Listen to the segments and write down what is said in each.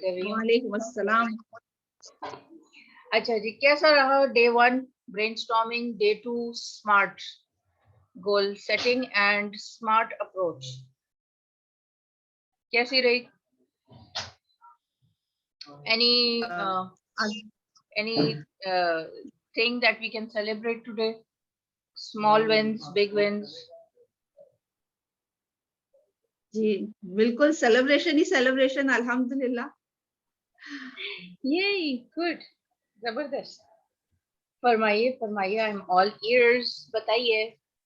कर रही हूँ। वालेकुम अस्सलाम। अच्छा जी, कैसा रहा day 1 brainstorming, day 2 smart goal setting and smart approach, कैसी रही? Any thing that we can celebrate today? Small wins, big wins? जी बिल्कुल, सेलिब्रेशन ही सेलिब्रेशन, अल्हम्दुलिल्लाह। Yay, good, जबरदस्त। फरमाइए फरमाइए, आई एम ऑल ईयर्स, बताइए,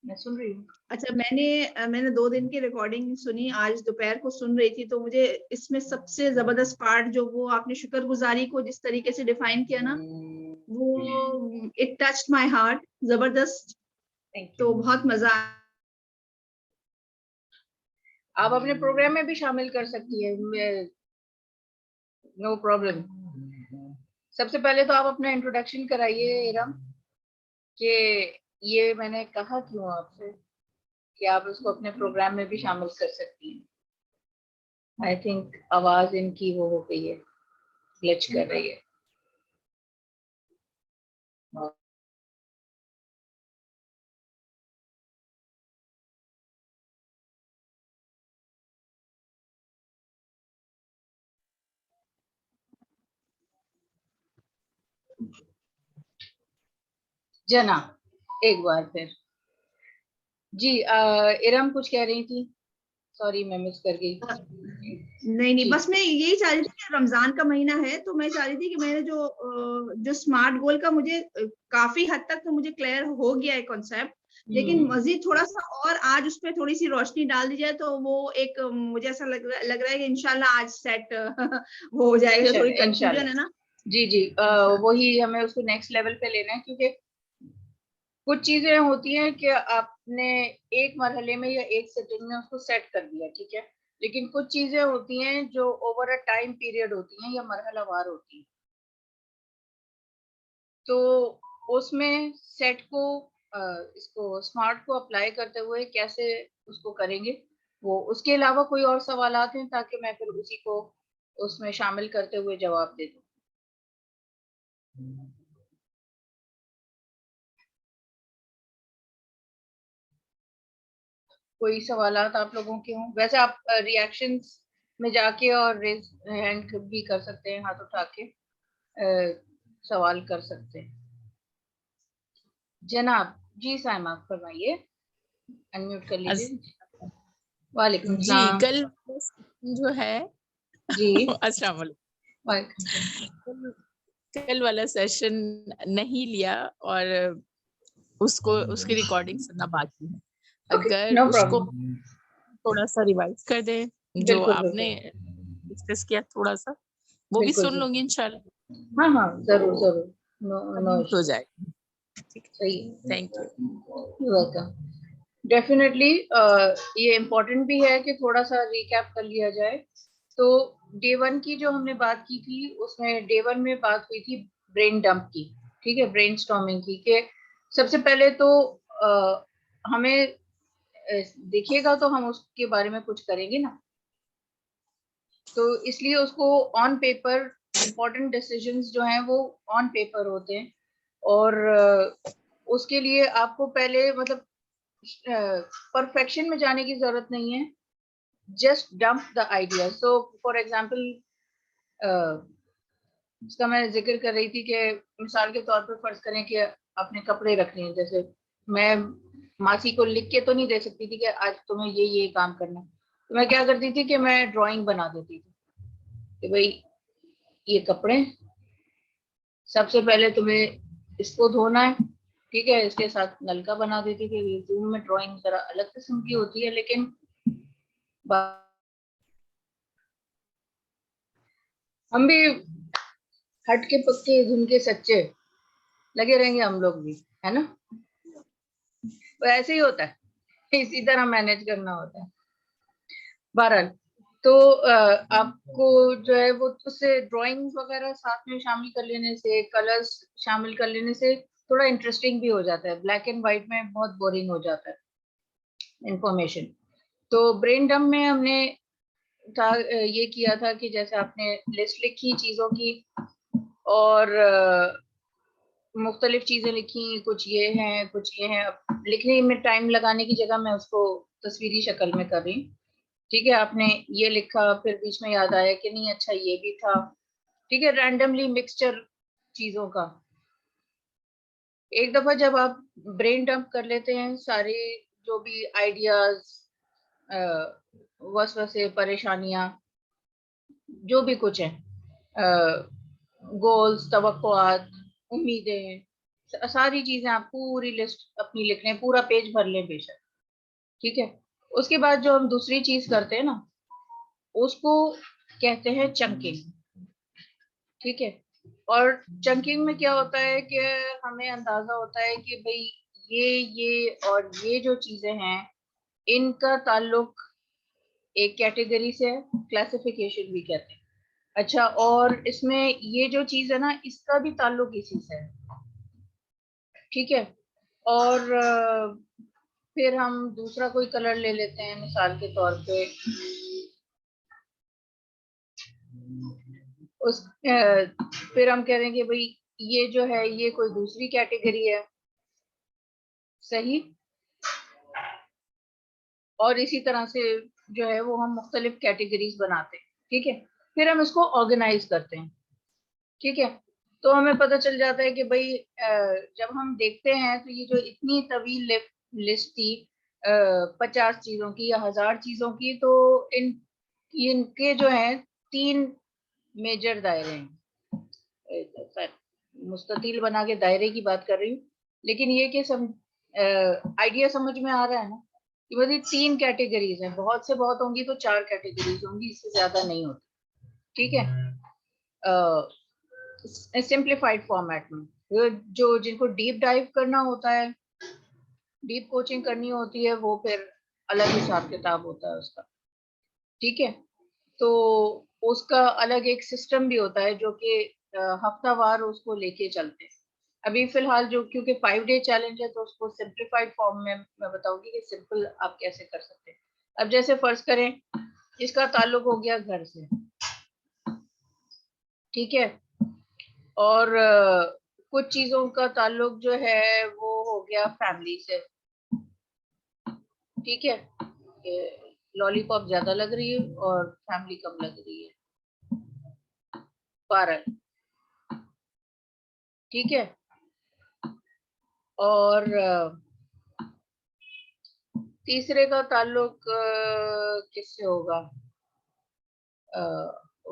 मैं सुन रही हूँ। अच्छा, मैंने 2 दिन की रिकॉर्डिंग सुनी, आज दोपहर को सुन रही थी, तो मुझे इसमें सबसे जबरदस्त पार्ट जो वो आपने शुक्रगुजारी को जिस तरीके से डिफाइन किया ना, वो इट टच्ड माय हार्ट, जबरदस्त। तो बहुत मजा आया। आप अपने प्रोग्राम में भी शामिल कर सकती है, नो प्रॉब्लम। सबसे पहले तो आप अपना इंट्रोडक्शन कराइए इरम, कि ये मैंने कहा क्यों आपसे कि आप उसको अपने प्रोग्राम में भी शामिल कर सकती हैं। आई थिंक आवाज इनकी वो हो गई है, ग्लिच कर रही है। जना, एक बार फिर जी। इरम कुछ कह रही थी, सॉरी मैं मिस कर गई। नहीं, बस मैं यही चाह रही थी कि रमजान का महीना है, तो मैं चाह रही थी कि मैंने जो स्मार्ट गोल का मुझे काफी हद तक तो मुझे क्लियर हो गया है कॉन्सेप्ट, लेकिन मजीद थोड़ा सा और आज उस पर थोड़ी सी रोशनी डाल दी जाए तो वो एक मुझे ऐसा लग रहा है कि इंशाल्लाह आज सेट वो हो जाएगा। थोड़ी कंफ्यूजन है ना। जी जी, वही हमें उसको नेक्स्ट लेवल पे लेना है, क्योंकि कुछ चीजें होती हैं कि आपने एक मरहले में या एक सेटिंग में उसको सेट कर दिया, ठीक है, लेकिन कुछ चीजें होती हैं जो ओवर अ टाइम पीरियड होती हैं या मरहलावार होती हैं, तो उसमें सेट को इसको स्मार्ट को अप्लाई करते हुए कैसे उसको करेंगे, वो उसके अलावा कोई और सवालात हैं ताकि मैं फिर उसी को उसमें शामिल करते हुए जवाब दे दूं। कोई सवालात आप लोगों के हों? वैसे आप रिएक्शंस में जाके और रेज हैंड भी कर सकते हैं, हाथ उठा के सवाल कर सकते हैं। जनाब जी, साइमा फरमाइए, अनम्यूट कर लीजिए। वालेकुम जी, सलाम। कल जो है जी अस्सलाम वालेकुम, कल वाला सेशन नहीं लिया और उसको उसकी रिकॉर्डिंग सुनना बाकी है। अगर नो उसको प्रॉब्लम, थोड़ा सा रिवाइज कर दे जो बिल्कुल आपने डिस्कस किया, थोड़ा सा वो भी सुन लूंगी इंशाल्लाह। हाँ हाँ, जरूर जरूर, नो हो जाएगा। सही, थैंक यू। वेलकम। डेफिनेटली ये इम्पोर्टेंट भी है कि थोड़ा सा रिकैप कर लिया जाए। तो डे 1 की जो हमने बात की थी, उसमें डे 1 में बात हुई थी ब्रेन डंप की, ठीक है, ब्रेन स्टॉर्मिंग की, कि सबसे पहले तो हमें देखिएगा तो हम उसके बारे में कुछ करेंगे ना, तो इसलिए उसको ऑन पेपर, इम्पोर्टेंट डिसीजंस जो हैं वो ऑन पेपर होते हैं, और उसके लिए आपको पहले मतलब परफेक्शन में जाने की जरूरत नहीं है, just dump the idea. So for example, इसका मैं जिक्र कर रही थी कि मिसाल के तौर पर फर्ज करें कि आपने कपड़े रखने हैं, जैसे मैं मासी को लिख के तो नहीं दे सकती थी कि आज तुम्हें ये काम करना है, तो मैं क्या करती थी कि मैं ड्राइंग बना देती थी कि भाई ये कपड़े, सबसे पहले तुम्हें इसको धोना है, ठीक है, इसके साथ नलका बना देती थी। रिज्यूम में ड्राइंग जरा अलग किस्म की होती है, लेकिन हम भी हट के पक्के धुन के सच्चे लगे रहेंगे, हम लोग भी, है ना, तो ऐसे ही होता है, इसी तरह मैनेज करना होता है। बहरहाल, तो आपको जो है वो उससे ड्राइंग्स वगैरह साथ में शामिल कर लेने से, कलर्स शामिल कर लेने से थोड़ा इंटरेस्टिंग भी हो जाता है। ब्लैक एंड व्हाइट में बहुत बोरिंग हो जाता है इंफॉर्मेशन। तो ब्रेन डंप में हमने था, ये किया था कि जैसे आपने लिस्ट लिखी चीजों की और मुख्तलिफ चीजें लिखी, कुछ ये हैं कुछ ये हैं। अब लिखने में टाइम लगाने की जगह मैं उसको तस्वीरी शक्ल में कर रही हूँ। ठीक है, आपने ये लिखा, फिर बीच में याद आया कि नहीं अच्छा ये भी था। ठीक है, रैंडमली मिक्सचर चीजों का। एक दफा जब आप ब्रेन डंप कर लेते हैं सारे जो भी आइडियाज, वसवसे, परेशानियां, जो भी कुछ है, गोल्स, तवक्कुआत, उम्मीदें, सारी चीजें आप पूरी लिस्ट अपनी लिख लें, पूरा पेज भर लें बेशक। ठीक है, उसके बाद जो हम दूसरी चीज करते हैं ना, उसको कहते हैं चंकिंग। ठीक है, और चंकिंग में क्या होता है कि हमें अंदाजा होता है कि भाई ये और ये जो चीजें हैं इनका ताल्लुक एक कैटेगरी से है, क्लासिफिकेशन भी कहते हैं। अच्छा, और इसमें ये जो चीज है ना इसका भी ताल्लुक इसी से है। ठीक है, और फिर हम दूसरा कोई कलर ले लेते हैं, मिसाल के तौर पे फिर हम कह देंगे भाई ये जो है ये कोई दूसरी कैटेगरी है। सही, और इसी तरह से जो है वो हम मुख्तलिफ कैटेगरीज बनाते हैं। ठीक है, फिर हम इसको ऑर्गेनाइज करते हैं। ठीक है, तो हमें पता चल जाता है कि भाई जब हम देखते हैं तो ये जो इतनी तवील लिस्ट थी 50 चीजों की या 1000 चीजों की, तो इनके जो है 3 मेजर दायरे हैं। मुस्ततील बना के दायरे की बात कर रही हूँ, लेकिन ये कि आइडिया समझ में आ रहा है ना कि बस 3 कैटेगरीज हैं। बहुत से बहुत होंगी तो 4 कैटेगरीज होंगी, इससे ज्यादा नहीं होती। ठीक है, सिंप्लीफाइड फॉर्मेट में जो जिनको डीप डाइव करना होता है, डीप कोचिंग करनी होती है, वो फिर अलग हिसाब किताब होता है उसका। ठीक है, तो उसका अलग एक सिस्टम भी होता है जो कि हफ्तावार उसको लेके चलते हैं। अभी फिलहाल जो क्योंकि 5 डे चैलेंज है तो उसको सिंप्लीफाइड फॉर्म में मैं बताऊंगी कि सिंपल आप कैसे कर सकते हैं। अब जैसे फर्ज करें इसका ताल्लुक हो गया घर से। ठीक है, और कुछ चीजों का ताल्लुक जो है वो हो गया फैमिली से। ठीक है, लॉलीपॉप ज्यादा लग रही है और फैमिली कम लग रही है, 12। ठीक है, और तीसरे का ताल्लुक किससे होगा?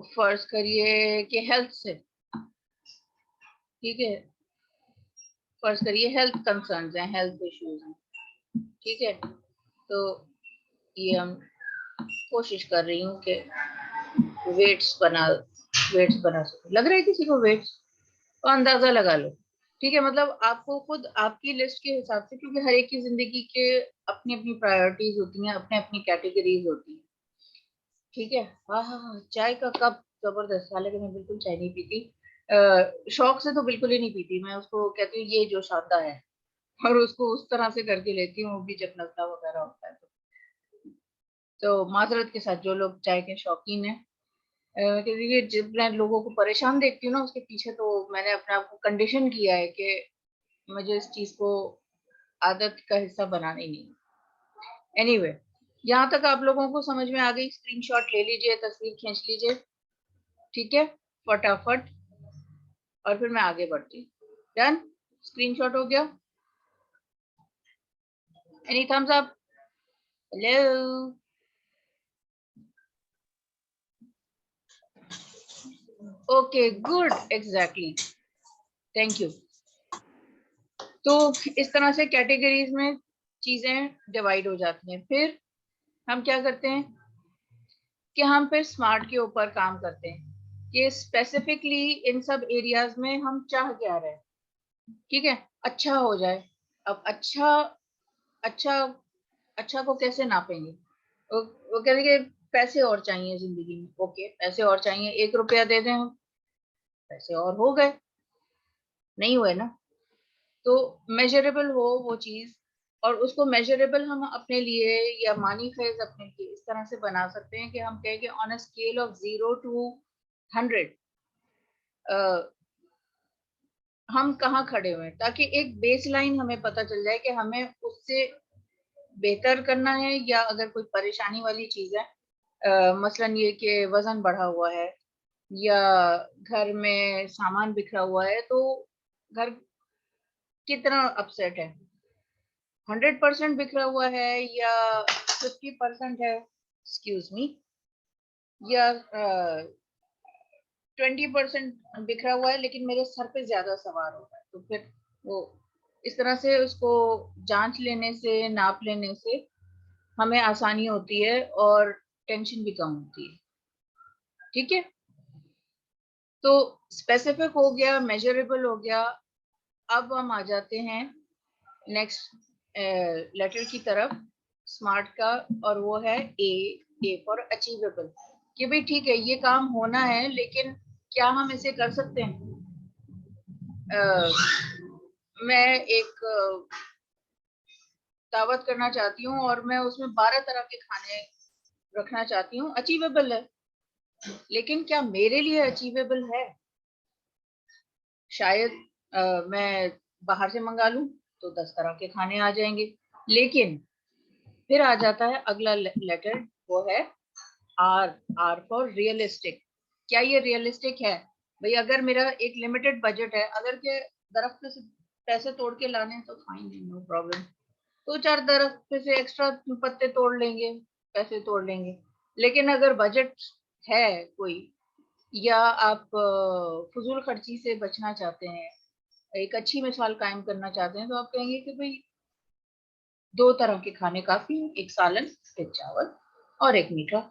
फर्ज करिए कि हेल्थ से। ठीक है, फर्ज करिए हेल्थ कंसर्न्स हैं, हेल्थ इश्यूज हैं। ठीक है, तो ये हम कोशिश कर रही हूँ कि वेट्स बना सकूं। लग रहा है किसी को वेट्स? तो अंदाजा लगा लो। ठीक है, मतलब आपको खुद आपकी लिस्ट के हिसाब से, क्योंकि हर एक की जिंदगी के अपनी अपनी प्रायोरिटीज होती हैं, अपने अपनी कैटेगरीज होती हैं। ठीक है, हाँ हाँ हाँ, चाय का कप जबरदस्त। हालांकि मैं बिल्कुल चाय नहीं पीती, शौक से तो बिल्कुल ही नहीं पीती। मैं उसको कहती हूँ ये जो शादा है, और उसको उस तरह से करके लेती हूँ, वो भी जब नशा वगैरह होता है तो माजरत के साथ जो लोग चाय के शौकीन हैं, क्योंकि जब मैं लोगों को परेशान देखती हूँ ना उसके पीछे, तो मैंने अपने आप को कंडीशन किया है कि मुझे इस चीज को आदत का हिस्सा बनाना ही नहीं। एनीवे, यहाँ तक आप लोगों को समझ में आ गई। स्क्रीनशॉट ले लीजिए, तस्वीर खींच लीजिए। ठीक है, फटाफट, और फिर मैं आगे बढ़ती हूँ। डन? स्क्रीनशॉट हो गया? Any thumbs up? Hello? Okay, good, exactly, thank you. तो इस तरह से कैटेगरीज में चीजें डिवाइड हो जाती हैं। फिर हम क्या करते हैं कि हम फिर स्मार्ट के ऊपर काम करते हैं कि स्पेसिफिकली इन सब एरियाज में हम चाह क्या रहे हैं। ठीक है, अच्छा हो जाए। अब अच्छा अच्छा अच्छा को कैसे नापेंगे? वो कहेंगे पैसे और चाहिए जिंदगी में। ओके, पैसे और चाहिए, 1 रुपया दे दें हम, पैसे और हो गए? नहीं हुए ना। तो मेजरेबल हो वो चीज, और उसको मेजरेबल हम अपने लिए या मानी फेज अपने लिए इस तरह से बना सकते हैं कि हम कहें कि on a scale of 0 to 100 हम कहाँ खड़े हुए हैं, ताकि एक बेस लाइन हमें पता चल जाए कि हमें उससे बेहतर करना है, या अगर कोई परेशानी वाली चीज है, मसलन ये कि वजन बढ़ा हुआ है या घर में सामान बिखरा हुआ है, तो घर कितना अपसेट है, 100% बिखरा हुआ है या 50% है, एक्सक्यूज मी, या 20% बिखरा हुआ है लेकिन मेरे सर पे ज्यादा सवार हो रहा है, तो फिर वो इस तरह से उसको जांच लेने से, नाप लेने से हमें आसानी होती है और टेंशन भी कम होती है। ठीक है, तो स्पेसिफिक हो गया, मेजरेबल हो गया। अब हम आ जाते हैं नेक्स्ट लेटर की तरफ, स्मार्ट का, और वो है ए फॉर अचीवेबल, कि भाई ठीक है ये काम होना है लेकिन क्या हम इसे कर सकते हैं। मैं एक दावत करना चाहती हूँ और मैं उसमें 12 तरह के खाने रखना चाहती हूँ, अचीवेबल है, लेकिन क्या मेरे लिए अचीवेबल है? शायद मैं बाहर से मंगा लूं तो 10 तरह के खाने आ जाएंगे, लेकिन फिर आ जाता है अगला लेटर, वो है आर फॉर रियलिस्टिक। क्या ये रियलिस्टिक है? भाई अगर मेरा एक लिमिटेड बजट है, अगर के दरख्त से पैसे तोड़ के लाने तो फाइन, नो प्रॉब्लम, तो 4 दरख्त से एक्स्ट्रा पत्ते तोड़ लेंगे, पैसे तोड़ लेंगे। लेकिन अगर बजट है कोई, या आप फजूल खर्ची से बचना चाहते हैं, एक अच्छी मिसाल कायम करना चाहते हैं, तो आप कहेंगे कि भाई 2 तरह के खाने काफी, एक सालन, एक चावल और एक मीठा,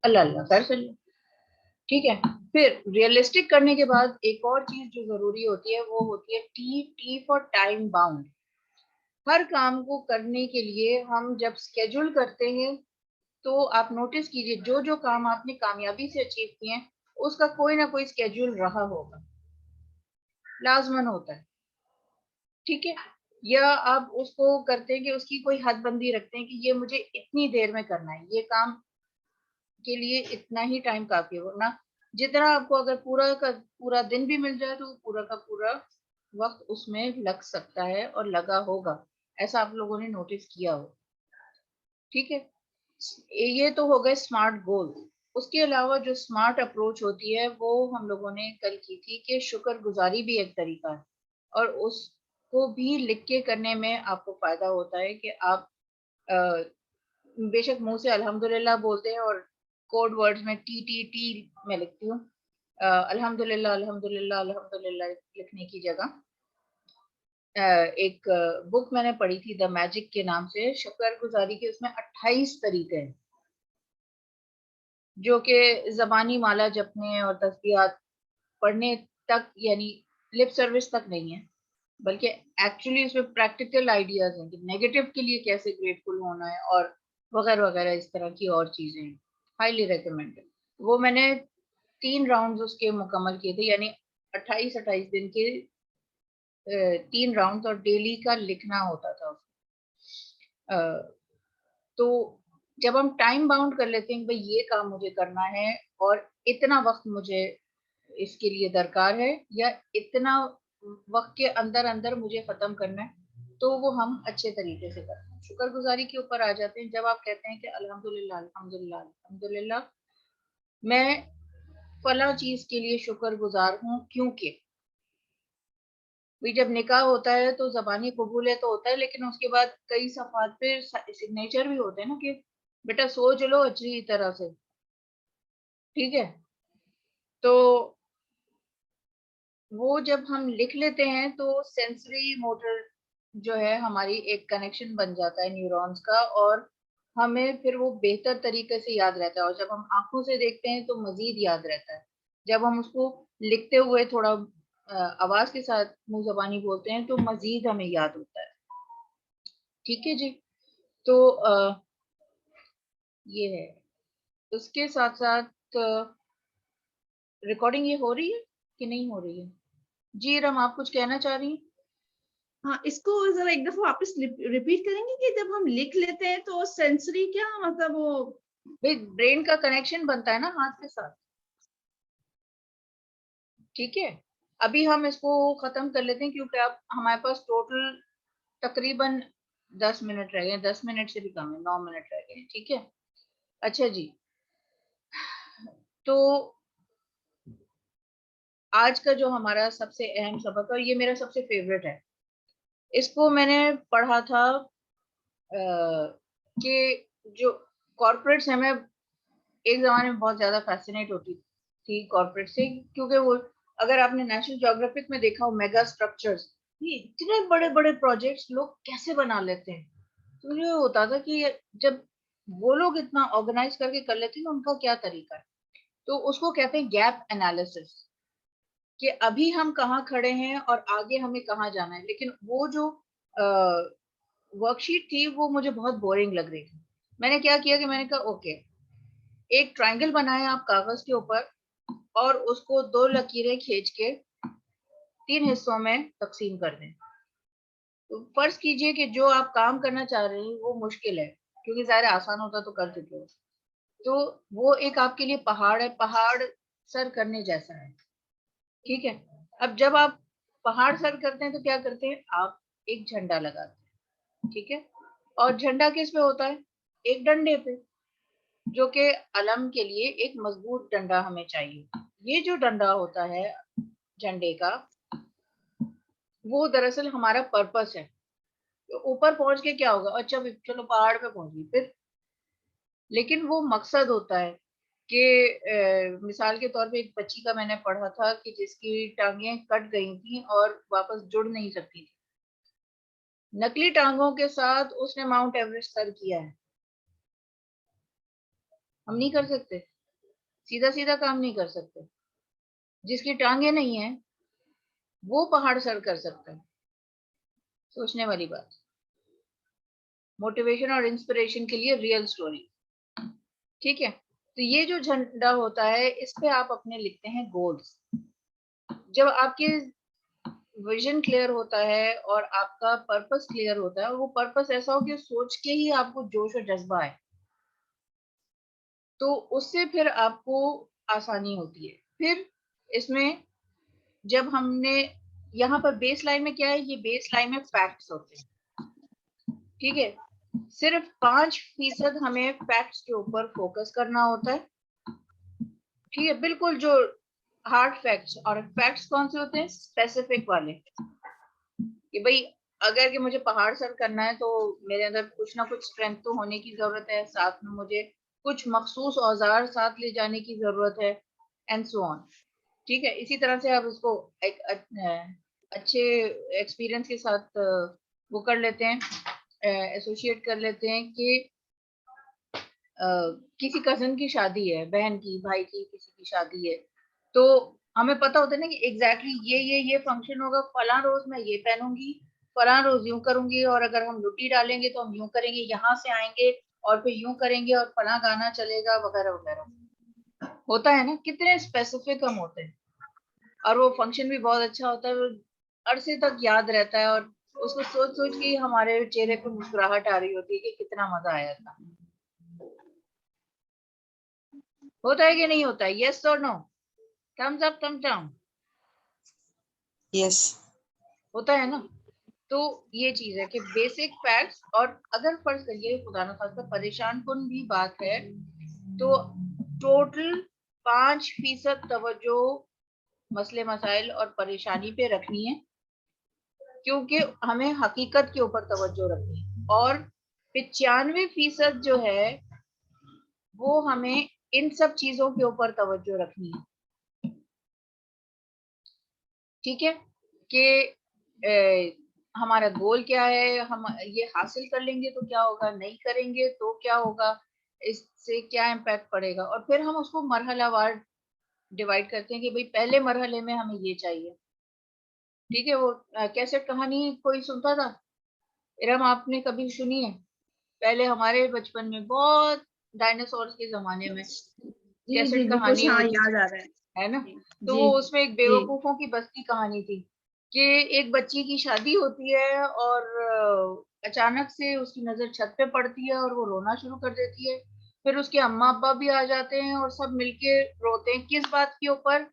अल्लाह अल्लाह कर चलिए। ठीक है, फिर रियलिस्टिक करने के बाद एक और चीज जो जरूरी होती है वो होती है टी फॉर टाइम बाउंड। हर काम को करने के लिए हम जब स्केड्यूल करते हैं, तो आप नोटिस कीजिए जो जो काम आपने कामयाबी से अचीव किए हैं उसका कोई ना कोई स्केड्यूल रहा होगा, लाजमन होता है। ठीक है, या आप उसको करते हैं कि उसकी कोई हदबंदी रखते हैं कि ये मुझे इतनी देर में करना है, ये काम के लिए इतना ही टाइम काफी है, वरना जितना आपको अगर पूरा का पूरा दिन भी मिल जाए तो पूरा का पूरा वक्त उसमें लग सकता है और लगा होगा, ऐसा आप लोगों ने नोटिस किया हो। ठीक है, ये तो हो गए स्मार्ट गोल। उसके अलावा जो स्मार्ट अप्रोच होती है वो हम लोगों ने कल की थी कि शुक्रगुजारी भी एक तरीका है, और उसको भी लिख के करने में आपको फायदा होता है कि आप बेशक मुंह से अल्हम्दुलिल्लाह बोलते हैं और कोड वर्ड्स में टी मैं लिखती हूँ, अल्हम्दुलिल्लाह अल्हम्दुलिल्लाह अल्हम्दुलिल्लाह लिखने की जगह एक बुक मैंने पढ़ी थी द मैजिक के नाम से, शुक्रगुजारी के उसमें 28 तरीके हैं, जो कि जबानी माला जपने और तस्बीहात पढ़ने तक, यानी लिप सर्विस तक नहीं है, बल्कि एक्चुअली उसमें प्रैक्टिकल आइडियाज हैं कि नेगेटिव के लिए कैसे ग्रेटफुल होना है और वगैरह वगैरह इस तरह की और चीजें हैं। Highly recommended. वो मैंने 3 राउंड्स उसके मुकम्मल किए थे, यानी 28 दिन के 3 राउंड्स, और डेली का लिखना होता था। तो जब हम टाइम बाउंड कर लेते हैं भाई ये काम मुझे करना है और इतना वक्त मुझे इसके लिए दरकार है, या इतना वक्त के अंदर अंदर मुझे खत्म करना है, तो वो हम अच्छे तरीके से करते हैं। शुक्रगुजारी के ऊपर आ जाते हैं, जब आप कहते हैं कि अल्हम्दुलिल्लाह अल्हम्दुलिल्लाह अल्हम्दुलिल्लाह, मैं फला चीज के लिए शुक्रगुजार हूँ, क्योंकि भाई जब निकाह होता है तो जबानी कबूल है तो होता है, लेकिन उसके बाद कई सफात पे सिग्नेचर भी होते हैं ना कि बेटा सोच लो अच्छी तरह से। ठीक है, तो वो जब हम लिख लेते हैं तो सेंसरी मोटर जो है हमारी एक कनेक्शन बन जाता है न्यूरॉन्स का, और हमें फिर वो बेहतर तरीके से याद रहता है, और जब हम आंखों से देखते हैं तो मजीद याद रहता है। जब हम उसको लिखते हुए थोड़ा आवाज के साथ मुंह जबानी बोलते हैं तो मजीद हमें याद होता है। ठीक है जी, तो ये है। उसके साथ साथ रिकॉर्डिंग ये हो रही है कि नहीं हो रही है? जी रम, आप कुछ कहना चाह रही हैं? हाँ, इसको जरा एक दफा वापस रिपीट करेंगे कि जब हम लिख लेते हैं तो सेंसरी क्या मतलब वो ब्रेन का कनेक्शन बनता है ना हाथ के साथ। ठीक है, अभी हम इसको खत्म कर लेते हैं क्योंकि अब हमारे पास टोटल तकरीबन 10 मिनट रह गए, 10 मिनट से भी कम है, 9 मिनट रह गए। ठीक है, अच्छा जी, तो आज का जो हमारा सबसे अहम सबक है, और ये मेरा सबसे फेवरेट है, इसको मैंने पढ़ा था कि जो कॉर्पोरेट्स हैं, मैं एक जमाने में बहुत ज्यादा फैसिनेट होती थी कॉर्पोरेट से, क्योंकि वो अगर आपने नेशनल ज्योग्राफिक में देखा हो मेगा स्ट्रक्चर्स, ये इतने बड़े बड़े प्रोजेक्ट्स लोग कैसे बना लेते हैं। तो मुझे होता था कि जब वो लोग इतना ऑर्गेनाइज करके कर लेते हैं, उनका क्या तरीका है। तो उसको कहते हैं गैप एनालिसिस, कि अभी हम कहाँ खड़े हैं और आगे हमें कहाँ जाना है। लेकिन वो जो वर्कशीट थी वो मुझे बहुत बोरिंग लग रही थी। मैंने क्या किया कि मैंने कहा ओके, एक ट्रायंगल बनाए आप कागज के ऊपर और उसको 2 लकीरें खींच के 3 हिस्सों में तकसीम कर दें। तो फर्ज कीजिए कि जो आप काम करना चाह रहे हैं वो मुश्किल है, क्योंकि ज़ाहिर आसान होता तो कर चुके हो। तो वो एक आपके लिए पहाड़ है, पहाड़ सर करने जैसा है। ठीक है, अब जब आप पहाड़ सर करते हैं तो क्या करते हैं, आप एक झंडा लगाते हैं। ठीक है, और झंडा किस पे होता है, एक डंडे पे, जो कि अलम के लिए एक मजबूत डंडा हमें चाहिए। ये जो डंडा होता है झंडे का, वो दरअसल हमारा पर्पस है। तो ऊपर पहुंच के क्या होगा, अच्छा चलो पहाड़ पे पहुंच गई फिर, लेकिन वो मकसद होता है कि मिसाल के तौर पे एक बच्ची का मैंने पढ़ा था कि जिसकी टांगें कट गई थी और वापस जुड़ नहीं सकती थी, नकली टांगों के साथ उसने माउंट एवरेस्ट सर किया है। हम नहीं कर सकते, सीधा सीधा काम नहीं कर सकते। जिसकी टांगे नहीं है वो पहाड़ सर कर सकता है। सोचने वाली बात, मोटिवेशन और इंस्पिरेशन के लिए रियल स्टोरी। ठीक है, तो ये जो झंडा होता है इस पे आप अपने लिखते हैं गोल्स। जब आपके विजन क्लियर होता है और आपका पर्पस क्लियर होता है, और वो पर्पस ऐसा हो कि सोच के ही आपको जोश और जज्बा है, तो उससे फिर आपको आसानी होती है। फिर इसमें जब हमने यहाँ पर बेस लाइन में क्या है, ये बेस लाइन में फैक्ट्स होते हैं। ठीक है, सिर्फ 5% हमें फैक्ट्स के ऊपर फोकस करना होता है। ठीक है, बिल्कुल जो हार्ड फैक्ट्स, और फैक्ट्स कौन से होते हैं, स्पेसिफिक वाले, कि भाई अगर कि मुझे पहाड़ सर करना है तो मेरे अंदर कुछ ना कुछ स्ट्रेंथ तो होने की जरूरत है, साथ में मुझे कुछ मखसूस औजार साथ ले जाने की जरूरत है, एंड सो ऑन। ठीक है, इसी तरह से आप इसको एक अच्छे एक्सपीरियंस के साथ वो कर लेते हैं, एसोसिएट कर लेते हैं कि किसी कजन की शादी है, बहन की, भाई की, किसी की शादी है, तो हमें पता होता है ना कि एग्जैक्टली ये फंक्शन होगा, फलां रोज मैं ये पहनूंगी, फलां रोज यूं करूंगी, और अगर हम लुट्टी डालेंगे तो हम यूं करेंगे, यहाँ से आएंगे और फिर यूं करेंगे, और फलां गाना चलेगा, वगैरह वगैरह। होता है ना, कितने स्पेसिफिक हम होते हैं, और वो फंक्शन भी बहुत अच्छा होता है, वो अरसे तक याद रहता है, और उसको सोच सोच के हमारे चेहरे पर मुस्कुराहट आ रही होती है कि कितना मजा आया था। होता है कि नहीं होता है, यस और no, thumbs up thumbs down. Yes, होता है ना। तो ये चीज है कि बेसिक फैक्ट्स, और अगर फर्ज करिए खुदा न खास्ता परेशान कुन भी बात है, तो टोटल 5% तवज्जो मसले मसाइल और परेशानी पे रखनी है, क्योंकि हमें हकीकत के ऊपर तवज्जो रखनी है, और 95% जो है वो हमें इन सब चीजों के ऊपर तवज्जो रखनी है। ठीक है, कि हमारा गोल क्या है, हम ये हासिल कर लेंगे तो क्या होगा, नहीं करेंगे तो क्या होगा, इससे क्या इम्पैक्ट पड़ेगा, और फिर हम उसको मरहलावार डिवाइड करते हैं कि भाई पहले मरहले में हमें ये चाहिए। ठीक है, वो कैसेट कहानी कोई सुनता था, इरम, आपने कभी सुनी है? पहले हमारे बचपन में, बहुत डायनासोर्स के जमाने में जी जी कैसेट जी, कुछ कहानी हाँ होती याद थी, आ रहा है। है ना। तो जी वो उसमें एक जी बेवकूफों की बस्ती कहानी थी, कि एक बच्ची की शादी होती है और अचानक से उसकी नजर छत पे पड़ती है और वो रोना शुरू कर देती है। फिर उसके अम्मा अब्बा भी आ जाते हैं और सब मिलके रोते हैं। किस बात के ऊपर?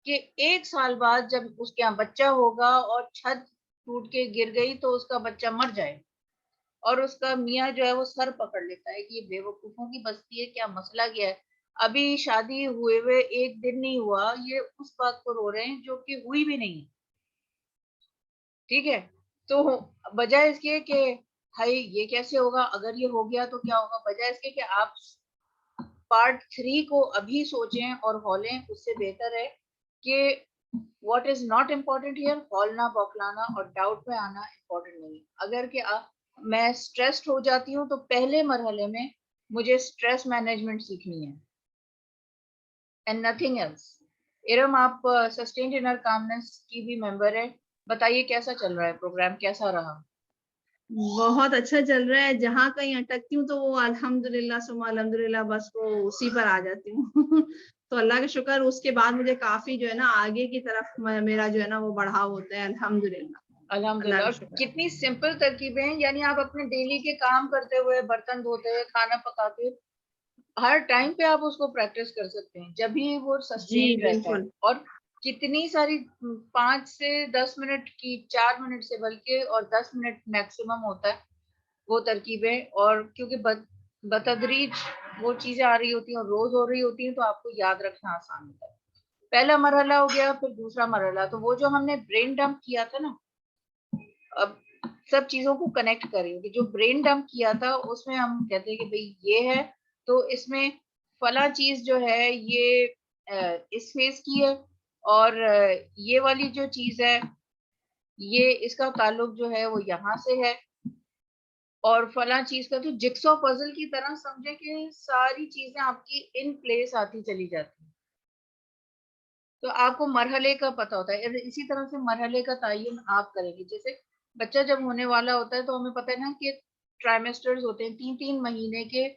कि 1 साल बाद जब उसके यहाँ बच्चा होगा और छत टूट के गिर गई तो उसका बच्चा मर जाए। और उसका मियाँ जो है वो सर पकड़ लेता है कि ये बेवकूफों की बस्ती है, क्या मसला क्या है। अभी शादी हुए हुए 1 दिन नहीं हुआ, ये उस बात को रो रहे हैं जो कि हुई भी नहीं है। ठीक है, तो बजाय इसके कि भाई ये कैसे होगा, अगर ये हो गया तो क्या होगा, बजाय इसके कि आप पार्ट 3 को अभी सोचें और हॉलें, उससे बेहतर है कि what is not important here, हॉलना बौखलाना और डाउट में आना इम्पोर्टेंट नहीं। अगर कि मैं स्ट्रेस्ड हो जाती हूँ तो पहले मरहले में मुझे स्ट्रेस मैनेजमेंट सीखनी है एंड नथिंग एल्स। इरम, आप सस्टेन्ड इनर कामनेस की भी मेंबर है, बताइए कैसा चल रहा है प्रोग्राम, कैसा रहा? बहुत अच्छा चल रहा है। जहाँ कहीं अटकती हूँ तो वो अल्हम्दुलिल्लाह सुम्मा अल्हम्दुलिल्लाह बस वो उसी पर आ जाती हूँ। तो अल्लाह का शुक्र, उसके बाद मुझे काफी जो है ना आगे की तरफ मेरा जो है ना वो बढ़ाव होता है अल्हम्दुलिल्लाह। अल्लाह अल्हम्दुलिल्लाह। का शुक्र। कितनी सिंपल तरकीबें हैं, यानी आप अपने डेली के काम करते हुए, बर्तन धोते हुए, खाना पकाते हुए, हर टाइम पे आप उसको प्रैक्टिस कर सकते हैं, जब भी वो जी सस्टेन रहता है। बिल्कुल। और कितनी सारी 5 से 10 मिनट की, 4 मिनट से बल्कि, और 10 मिनट मैक्सिमम होता है वो तरकीबें। और क्योंकि बतदरीज वो चीजें आ रही होती हैं और रोज हो रही होती हैं, तो आपको याद रखना आसान होता है। पहला मरहला हो गया, फिर दूसरा मरहला, तो वो जो हमने ब्रेन डंप किया था ना, अब सब चीजों को कनेक्ट करें कि जो ब्रेन डंप किया था उसमें हम कहते हैं कि भाई ये है, तो इसमें फला चीज जो है ये इस फेज की है, और ये वाली जो चीज है ये इसका ताल्लुक जो है वो यहाँ से है, और फला चीज का, तो जिक्सॉ पजल की तरह समझे कि सारी चीजें आपकी इन प्लेस आती चली जाती है। तो आपको मरहले का पता होता है। इसी तरह से मरहले का तयन आप करेंगे। जैसे बच्चा जब होने वाला होता है तो हमें पता है ना कि ट्राइमेस्टर्स होते हैं, 3-3 महीने के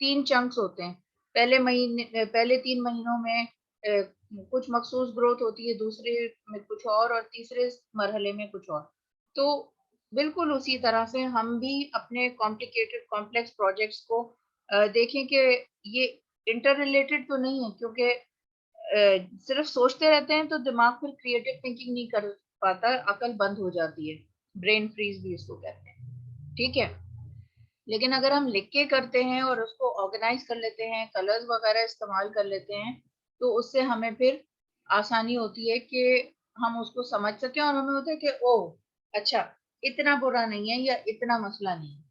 3 चंक्स होते हैं। पहले 3 महीनों में कुछ मखसूस ग्रोथ होती है, दूसरे में कुछ और तीसरे मरहले में कुछ और। तो बिल्कुल उसी तरह से हम भी अपने कॉम्प्लिकेटेड कॉम्प्लेक्स प्रोजेक्ट्स को देखें कि ये इंटर रिलेटेड तो नहीं है, क्योंकि सिर्फ सोचते रहते हैं तो दिमाग फिर क्रिएटिव थिंकिंग नहीं कर पाता, अकल बंद हो जाती है, ब्रेन फ्रीज भी इसको कहते हैं। ठीक है, लेकिन अगर हम लिख के करते हैं और उसको ऑर्गेनाइज कर लेते हैं, कलर्स वगैरह इस्तेमाल कर लेते हैं, तो उससे हमें फिर आसानी होती है कि हम उसको समझ सकें, और हमें होता है कि ओह अच्छा, इतना बुरा नहीं है या इतना मसला नहीं है।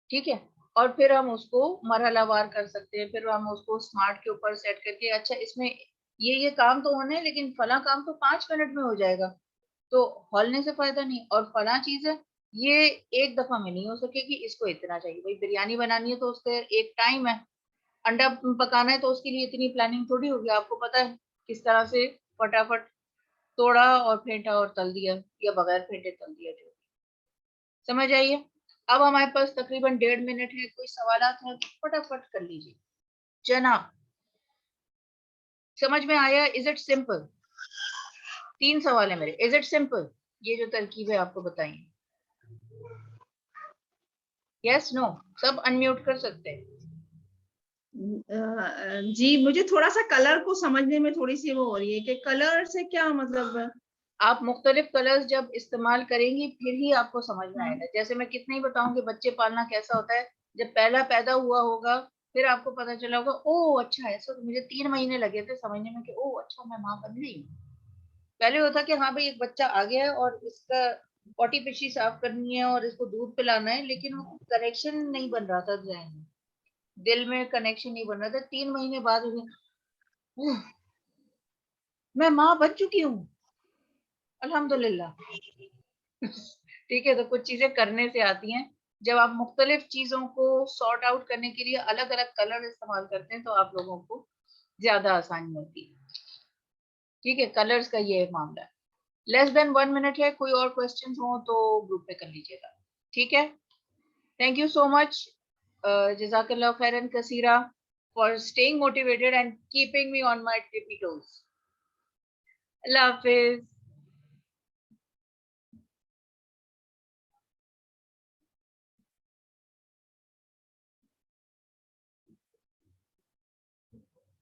ठीक है, और फिर हम उसको मरहलावार कर सकते हैं। फिर हम उसको स्मार्ट के ऊपर सेट करके, अच्छा इसमें ये काम तो होने हैं, लेकिन फला काम तो 5 मिनट में हो जाएगा, तो हॉलने से फायदा नहीं। और फला चीज है, ये एक दफा में नहीं हो सकेगी, इसको इतना चाहिए। भाई बिरयानी बनानी है तो उसका एक टाइम है, अंडा पकाना है तो उसके लिए इतनी प्लानिंग थोड़ी होगी। आपको पता है किस तरह से फटाफट तोड़ा और फेंटा और तल दिया, या बगैर फेंटे तल दिया, जो समझ आइए। अब हमारे पास तकरीबन 1.5 मिनट है, कोई सवालात है तो फटाफट कर लीजिए जनाब। समझ में आया? Is it simple? 3 सवाल है मेरे, इज इट सिंपल? ये जो तरकीब है आपको बताई, यस नो? सब अनम्यूट कर सकते हैं। जी मुझे थोड़ा सा कलर को समझने में थोड़ी सी वो हो रही है कि कलर से क्या मतलब। आप मुख्तलिफ कलर्स जब इस्तेमाल करेंगी फिर ही आपको समझ में आएगा। जैसे मैं कितने ही बताऊं कि बच्चे पालना कैसा होता है, जब पहला पैदा हुआ होगा फिर आपको पता चला होगा, ओह अच्छा ऐसा, तो मुझे 3 महीने लगे थे समझने में कि ओह अच्छा मैं माँ बन गई हूँ। पहले होता कि हाँ भाई एक बच्चा आ गया है और इसका पोटी पिशी साफ करनी है और इसको दूध पिलाना है, लेकिन वो कनेक्शन नहीं बन रहा था जहन में, दिल में कनेक्शन नहीं बन रहा था। 3 महीने बाद "ओह, मैं माँ बन चुकी हूँ, अल्हम्दुलिल्लाह"। ठीक है, तो कुछ चीजें करने से आती हैं। जब आप मुख्तलिफ चीजों को सॉर्ट आउट करने के लिए अलग अलग कलर इस्तेमाल करते हैं तो आप लोगों को ज्यादा आसानी होती है। ठीक है, कलर्स का ये मामला है। लेस देन 1 मिनट है, कोई और क्वेश्चन हो तो ग्रुप पे कर लीजिएगा। ठीक है, थैंक यू सो मच, जज़ाकल्लाह खैरन कसीरा for staying motivated and keeping me on my tippy toes. अल्लाह हाफिज।